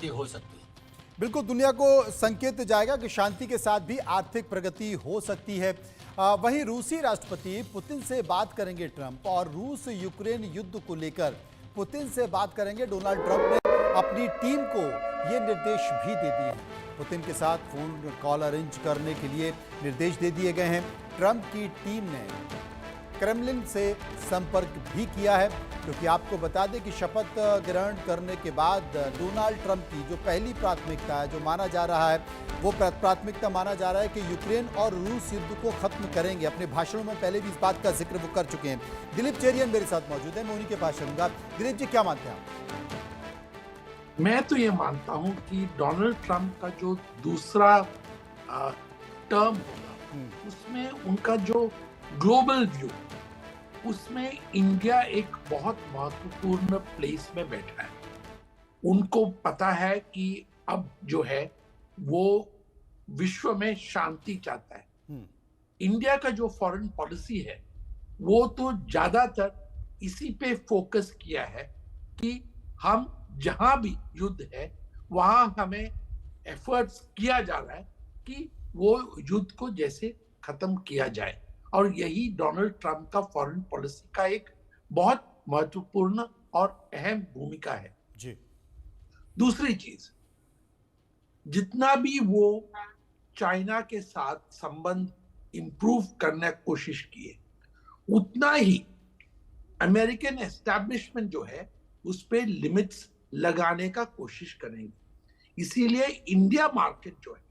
हो सकती है। बिल्कुल दुनिया को संकेत जाएगा कि शांति के साथ भी आर्थिक प्रगति हो सकती है। वहीं रूसी राष्ट्रपति पुतिन से बात करेंगे ट्रंप, और रूस यूक्रेन युद्ध को लेकर पुतिन से बात करेंगे। डोनाल्ड ट्रंप ने अपनी टीम को ये निर्देश भी दे दिए हैं। पुतिन के साथ फोन कॉल अरेंज करने के लिए निर्देश दे दिए गए हैं। ट्रंप की टीम ने क्रेमलिन से संपर्क भी किया है, क्योंकि आपको बता दें कि शपथ ग्रहण करने के बाद डोनाल्ड ट्रंप की जो पहली प्राथमिकता है, जो माना जा रहा है, वो प्राथमिकता माना जा रहा है कि यूक्रेन और रूस युद्ध को खत्म करेंगे। अपने भाषणों में पहले भी इस बात का जिक्र वो कर चुके हैं। दिलीप चेरियन मेरे साथ मौजूद है, मैं उन्हीं के पास चलूंगा। दिलीप जी, क्या मानते हैं आप? मैं तो ये मानता हूं कि डोनाल्ड ट्रंप का जो दूसरा टर्म होगा, उसमें उनका जो ग्लोबल व्यू, उसमें इंडिया एक बहुत महत्वपूर्ण प्लेस में बैठा है। उनको पता है कि अब जो है वो विश्व में शांति चाहता है। इंडिया का जो फॉरेन पॉलिसी है वो तो ज्यादातर इसी पे फोकस किया है कि हम जहां भी युद्ध है वहां हमें एफर्ट्स किया जा रहा है कि वो युद्ध को जैसे खत्म किया जाए, और यही डोनाल्ड ट्रंप का फॉरेन पॉलिसी का एक बहुत महत्वपूर्ण और अहम भूमिका है जी। दूसरी चीज, जितना भी वो चाइना के साथ संबंध इंप्रूव करने की कोशिश किए, उतना ही अमेरिकन एस्टैब्लिशमेंट जो है उस पे लिमिट्स लगाने का कोशिश करेंगे। इसीलिए इंडिया मार्केट जो है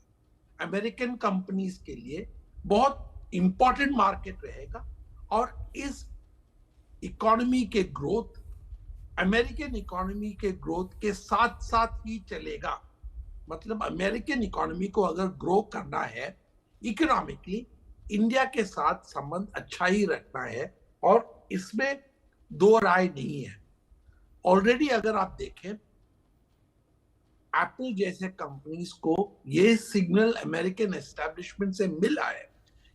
अमेरिकन कंपनीज के लिए बहुत इंपॉर्टेंट मार्केट रहेगा, और इस इकोनॉमी के ग्रोथ, अमेरिकन इकोनॉमी के ग्रोथ के साथ साथ ही चलेगा। मतलब अमेरिकन इकोनॉमी को अगर ग्रो करना है इकोनॉमिकली, इंडिया के साथ संबंध अच्छा ही रखना है, और इसमें दो राय नहीं है। ऑलरेडी अगर आप देखें, एप्पल जैसे कंपनीज को ये सिग्नल अमेरिकन एस्टैब्लिशमेंट से मिला है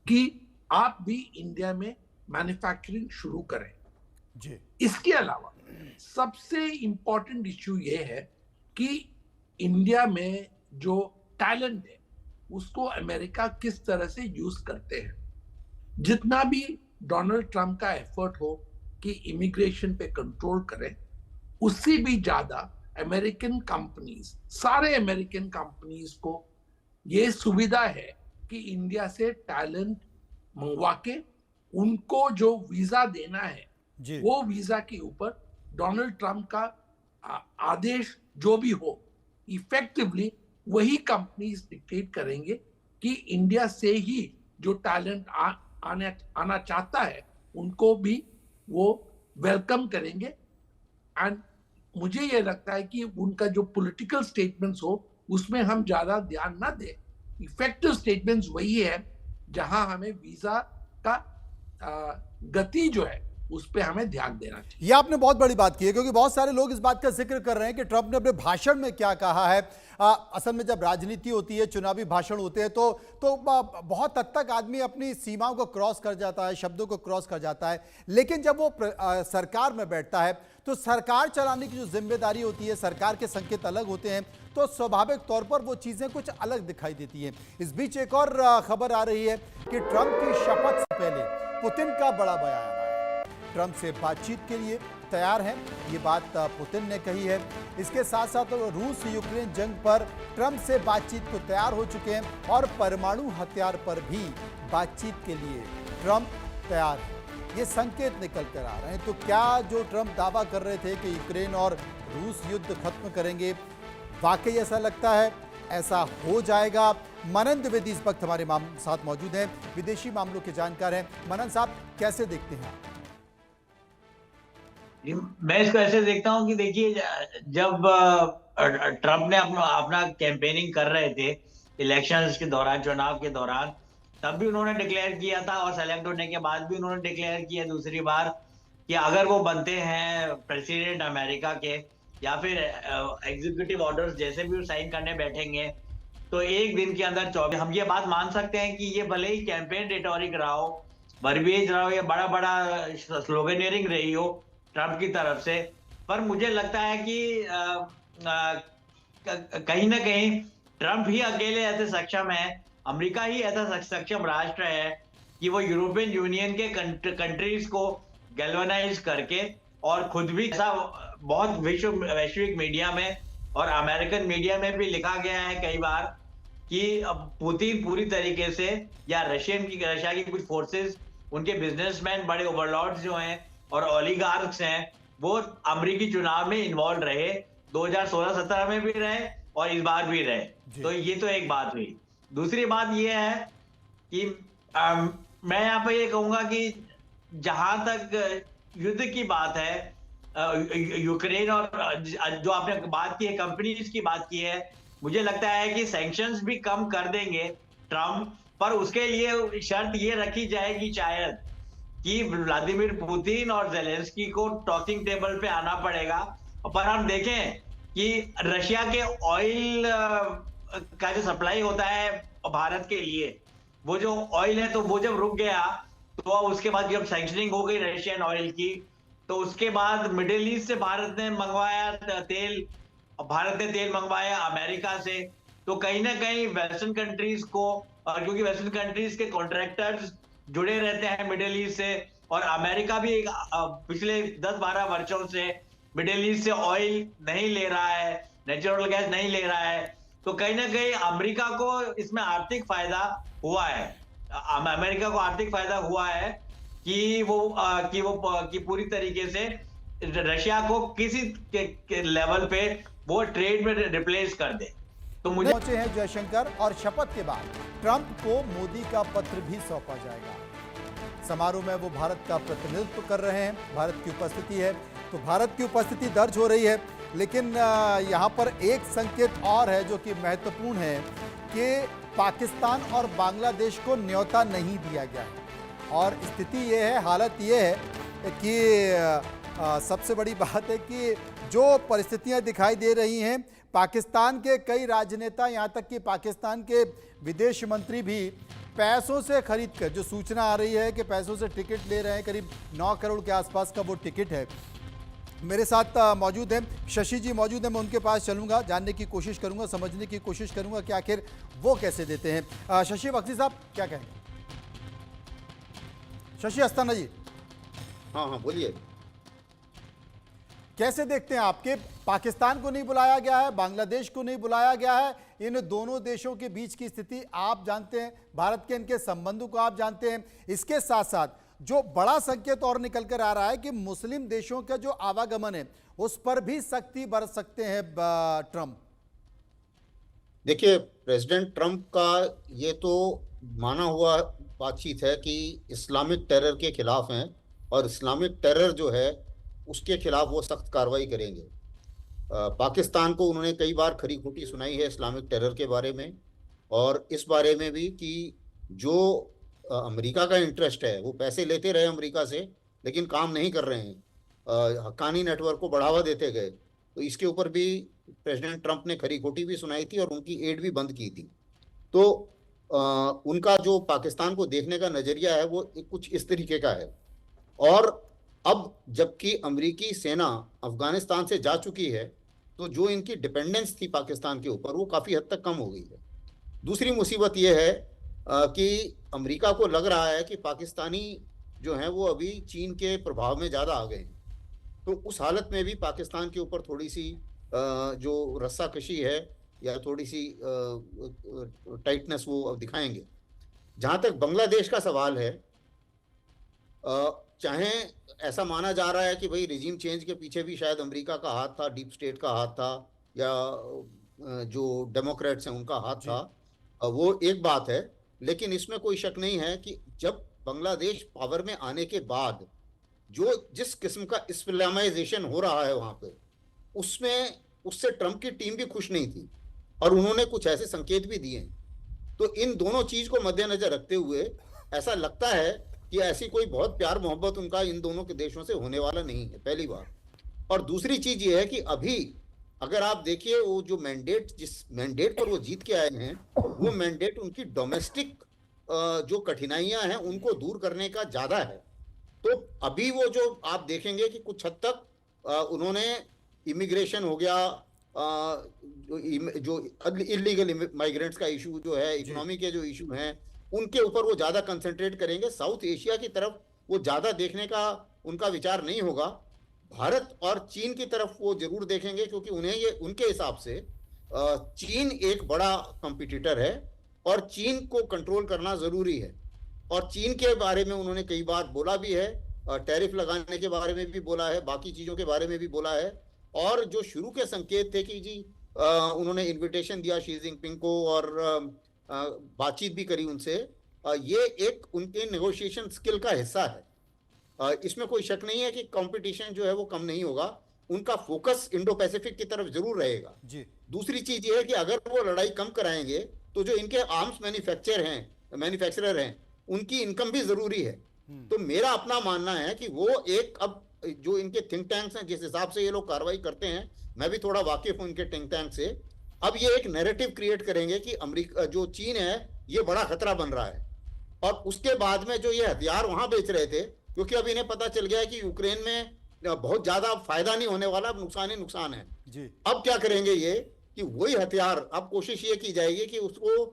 कि आप भी इंडिया में मैन्युफैक्चरिंग शुरू करें। जी। इसके अलावा सबसे इंपॉर्टेंट इश्यू ये है कि इंडिया में जो टैलेंट है उसको अमेरिका किस तरह से यूज करते हैं। जितना भी डोनाल्ड ट्रंप का एफर्ट हो कि इमिग्रेशन पे कंट्रोल करें, उससे भी ज्यादा अमेरिकन कंपनीज, सारे अमेरिकन कंपनीज को ये सुविधा है कि इंडिया से टैलेंट मंगवा के उनको जो वीजा देना है जी। वो वीजा के ऊपर डोनाल्ड ट्रंप का आदेश जो भी हो, इफेक्टिवली वही कंपनीज डिक्टेट करेंगे कि इंडिया से ही जो टैलेंट आना चाहता है उनको भी वो वेलकम करेंगे। एंड मुझे ये लगता है कि उनका जो पॉलिटिकल स्टेटमेंट्स हो उसमें हम ज्यादा ध्यान ना दें। इफेक्टिव स्टेटमेंट्स वही है जहां हमें वीजा का गति जो है उस पर हमें ध्यान देना चाहिए। ये आपने बहुत बड़ी बात की है, क्योंकि बहुत सारे लोग इस बात का जिक्र कर रहे हैं कि ट्रंप ने अपने भाषण में क्या कहा है। असल में जब राजनीति होती है, चुनावी भाषण होते हैं, तो बहुत हद तक आदमी अपनी सीमाओं को क्रॉस कर जाता है, शब्दों को क्रॉस कर जाता है। लेकिन जब वो सरकार में बैठता है तो सरकार चलाने की जो जिम्मेदारी होती है, सरकार के संकेत अलग होते हैं, तो स्वाभाविक तौर पर वो चीजें कुछ अलग दिखाई देती हैं। इस बीच एक और खबर आ रही है कि ट्रंप की शपथ से पहले पुतिन का बड़ा बयान आया है। ट्रंप से बातचीत के लिए तैयार हैं, ये बात पुतिन ने कही है। इसके साथ साथ रूस यूक्रेन जंग पर ट्रंप से बातचीत को तैयार हो चुके हैं, और परमाणु हथियार पर भी बातचीत के लिए ट्रंप तैयार है। ये संकेत निकल कर आ रहे हैं। तो क्या जो ट्रंप दावा कर रहे थे कि यूक्रेन और रूस युद्ध खत्म करेंगे, वाकई ऐसा लगता है? ऐसा हो जाएगा? मनन द्विवेदी इस वक्त हमारे साथ मौजूद हैं, विदेशी मामलों के जानकार हैं। मनन साहब, कैसे देखते हैं आप? मैं इसको ऐसे देखता हूँ कि देखिए, जब ट्रंप ने अपना कैंपेनिंग कर रहे थे इलेक्शंस के दौरान, चुनाव के दौरान, तब भी उन्होंने डिक्लेयर किया था, और सेलेक्ट होने के बाद भी उन्होंने डिक्लेयर किया दूसरी बार कि अगर वो बनते हैं प्रेसिडेंट अमेरिका के, या फिर एग्जीक्यूटिव ऑर्डर्स जैसे भी वो साइन करने बैठेंगे, तो एक दिन के अंदर 24, हम ये बात मान सकते हैं कि ये भले ही कैंपेन रिटोरिक रहा हो, वर्बिएज रहा हो, या बड़ा बड़ा स्लोगनियरिंग रही हो ट्रंप की तरफ से, पर मुझे लगता है कि कहीं ना कहीं ट्रम्प ही अकेले ऐसे सक्षम है, अमेरिका ही ऐसा सक्षम राष्ट्र है कि वो यूरोपियन यूनियन के कंट्रीज को गैल्वेनाइज करके, और खुद भी ऐसा बहुत वैश्विक मीडिया में और अमेरिकन मीडिया में भी लिखा गया है कई बार कि अब पुतिन पूरी तरीके से, या रशिया की कुछ फोर्सेस, उनके बिजनेसमैन, बड़े ओवरलॉर्ड्स जो हैं और ओलिगार्क्स हैं, वो अमेरिकी चुनाव में इन्वॉल्व रहे, 2016-17 में भी रहे और इस बार भी रहे। तो ये तो एक बात हुई। दूसरी बात ये है कि मैं यहाँ पे ये कहूंगा कि जहां तक युद्ध की बात है, यूक्रेन और जो आपने बात की है, कंपनीज की बात की है, मुझे लगता है कि सैंक्शंस भी कम कर देंगे ट्रम्प, पर उसके लिए शर्त ये रखी जाएगी शायद कि व्लादिमीर पुतिन और जेलेंस्की को टॉकिंग टेबल पे आना पड़ेगा। पर हम देखें कि रशिया के ऑयल का जो सप्लाई होता है भारत के लिए, वो जो ऑयल है, तो वो जब रुक गया, तो उसके बाद जब सैंक्शनिंग हो गई रशियन ऑयल की, तो उसके बाद मिडिल ईस्ट से भारत ने मंगवाया तेल, भारत ने तेल मंगवाया अमेरिका से। तो कहीं ना कहीं वेस्टर्न कंट्रीज को, क्योंकि वेस्टर्न कंट्रीज के कॉन्ट्रैक्टर्स जुड़े रहते हैं मिडिल ईस्ट से, और अमेरिका भी पिछले 10-12 वर्षों से मिडिल ईस्ट से ऑयल नहीं ले रहा है, नेचुरल गैस नहीं ले रहा है। तो कहीं ना कहीं अमेरिका को इसमें आर्थिक फायदा हुआ है, अमेरिका को आर्थिक फायदा हुआ है कि पूरी तरीके से रशिया को किसी के लेवल पे वो ट्रेड में रिप्लेस कर दे। तो मुझे पहुंचे हैं जयशंकर, और शपथ के बाद ट्रंप को मोदी का पत्र भी सौंपा जाएगा। समारोह में वो भारत का प्रतिनिधित्व कर रहे हैं, भारत की उपस्थिति है, तो भारत की उपस्थिति दर्ज हो रही है। लेकिन यहाँ पर एक संकेत और है जो कि महत्वपूर्ण है कि पाकिस्तान और बांग्लादेश को न्योता नहीं दिया गया है। और स्थिति ये है, हालत ये है कि सबसे बड़ी बात है कि जो परिस्थितियां दिखाई दे रही हैं, पाकिस्तान के कई राजनेता, यहाँ तक कि पाकिस्तान के विदेश मंत्री भी पैसों से खरीद कर, जो सूचना आ रही है कि पैसों से टिकट ले रहे हैं, करीब 9 करोड़ के आसपास का वो टिकट है। मेरे साथ मौजूद हैं शशि जी, मौजूद हैं, मैं उनके पास चलूंगा, जानने की कोशिश करूंगा, समझने की कोशिश करूंगा कि आखिर वो कैसे देते हैं। शशि बख्शी साहब क्या कहेंगे? शशि अस्थाना जी। हाँ बोलिए। कैसे देखते हैं आपके, पाकिस्तान को नहीं बुलाया गया है, बांग्लादेश को नहीं बुलाया गया है, इन दोनों देशों के बीच की स्थिति आप जानते हैं, भारत के इनके संबंधों को आप जानते हैं। इसके साथ साथ जो बड़ा संकेत और निकल कर आ रहा है कि मुस्लिम देशों का जो आवागमन है उस पर भी सख्ती बरत सकते हैं ट्रंप। देखिए, प्रेसिडेंट ट्रंप का ये तो माना हुआ बातचीत है कि इस्लामिक टेरर के खिलाफ हैं, और इस्लामिक टेरर जो है उसके खिलाफ वो सख्त कार्रवाई करेंगे। पाकिस्तान को उन्होंने कई बार खरी खोटी सुनाई है इस्लामिक टेरर के बारे में, और इस बारे में भी कि जो अमेरिका का इंटरेस्ट है, वो पैसे लेते रहे अमेरिका से लेकिन काम नहीं कर रहे हैं, हक्कानी नेटवर्क को बढ़ावा देते गए। तो इसके ऊपर भी प्रेसिडेंट ट्रंप ने खरी खोटी भी सुनाई थी और उनकी एड भी बंद की थी। तो उनका जो पाकिस्तान को देखने का नज़रिया है वो कुछ इस तरीके का है। और अब जबकि अमेरिकी सेना अफगानिस्तान से जा चुकी है, तो जो इनकी डिपेंडेंस थी पाकिस्तान के ऊपर वो काफ़ी हद तक कम हो गई है। दूसरी मुसीबत ये है कि अमेरिका को लग रहा है कि पाकिस्तानी जो हैं वो अभी चीन के प्रभाव में ज़्यादा आ गए हैं। तो उस हालत में भी पाकिस्तान के ऊपर थोड़ी सी जो रस्साकशी है या थोड़ी सी टाइटनेस वो दिखाएंगे। जहाँ तक बांग्लादेश का सवाल है, चाहे ऐसा माना जा रहा है कि भाई रिजीम चेंज के पीछे भी शायद अमेरिका का हाथ था, डीप स्टेट का हाथ था, या जो डेमोक्रेट्स हैं उनका हाथ था, वो एक बात है। लेकिन इसमें कोई शक नहीं है कि जब बांग्लादेश पावर में आने के बाद जो जिस किस्म का इस्लामाइजेशन हो रहा है वहाँ पे, उससे ट्रंप की टीम भी खुश नहीं थी, और उन्होंने कुछ ऐसे संकेत भी दिए हैं। तो इन दोनों चीज को मद्देनजर रखते हुए ऐसा लगता है कि ऐसी कोई बहुत प्यार मोहब्बत उनका इन दोनों के देशों से होने वाला नहीं है, पहली बात। और दूसरी चीज ये है कि अभी अगर आप देखिए, वो जो मैंडेट, जिस मैंडेट पर वो जीत के आए हैं, वो मैंडेट उनकी डोमेस्टिक जो कठिनाइयां हैं उनको दूर करने का ज्यादा है। तो अभी वो जो आप देखेंगे कि कुछ हद तक उन्होंने इमिग्रेशन हो गया, जो इलीगल माइग्रेंट्स का इशू जो है, जी। इकोनॉमी के जो इशू हैं, उनके ऊपर वो ज्यादा कंसंट्रेट करेंगे। साउथ एशिया की तरफ वो ज्यादा देखने का उनका विचार नहीं होगा। भारत और चीन की तरफ वो जरूर देखेंगे, क्योंकि उन्हें ये उनके हिसाब से चीन एक बड़ा कंपटीटर है और चीन को कंट्रोल करना जरूरी है। और चीन के बारे में उन्होंने कई बार बोला भी है, टैरिफ लगाने के बारे में भी बोला है, बाकी चीजों के बारे में भी बोला है। और जो शुरू के संकेत थे कि जी उन्होंने इनविटेशन दिया शी जिनपिंग को और बातचीत भी करी उनसे, ये एक उनके नेगोशिएशन स्किल का हिस्सा है। इसमें कोई शक नहीं है कि कंपटीशन जो है वो कम नहीं होगा। उनका फोकस इंडो पैसिफिक की तरफ जरूर रहेगा। जी। दूसरी चीज ये है कि अगर वो लड़ाई कम कराएंगे तो जो इनके आर्म्स मैन्युफैक्चरर हैं, उनकी इनकम भी जरूरी है। तो मेरा अपना मानना है कि वो एक, अब जो इनके थिंक टैंक्स हैं, जिस हिसाब से ये लोग कार्रवाई करते हैं, मैं भी थोड़ा वाकिफ हूं इनके थिंक टैंक से, अब ये एक नैरेटिव क्रिएट करेंगे कि अमेरिका, जो चीन है, ये बड़ा खतरा बन रहा है। और उसके बाद में जो ये हथियार वहां बेच रहे थे, क्योंकि अब इन्हें पता चल गया है कि यूक्रेन में बहुत ज्यादा फायदा नहीं होने वाला, नुकसान ही नुकसान है। जी। अब क्या करेंगे ये कि वही हथियार, अब कोशिश ये की जाएगी कि उसको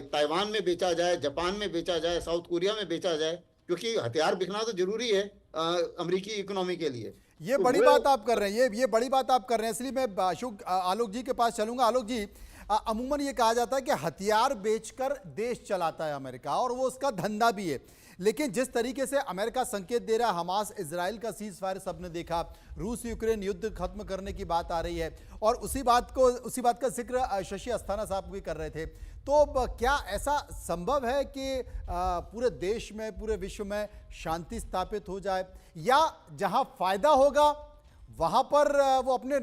ताइवान में बेचा जाए, जापान में बेचा जाए, साउथ कोरिया में बेचा जाए, क्योंकि हथियार बिकना तो जरूरी है अमेरिकी इकोनॉमी के लिए। ये तो बड़ी वो बात आप कर रहे हैं, ये बड़ी बात आप कर रहे हैं, इसलिए मैं अशोक आलोक जी के पास चलूंगा। आलोक जी, अमूमन ये कहा जाता है कि हथियार बेचकर देश चलाता है अमेरिका, और वो उसका धंधा भी है। लेकिन जिस तरीके से अमेरिका संकेत दे रहा है, हमास इजराइल का सीज फायर सबने देखा, रूस यूक्रेन युद्ध खत्म करने की बात आ रही है, और उसी बात का जिक्र शशि अस्थाना साहब भी कर रहे थे। तो क्या ऐसा संभव है कि पूरे देश में, पूरे विश्व में शांति स्थापित हो जाए, या जहां फायदा होगा वहां पर वो अपने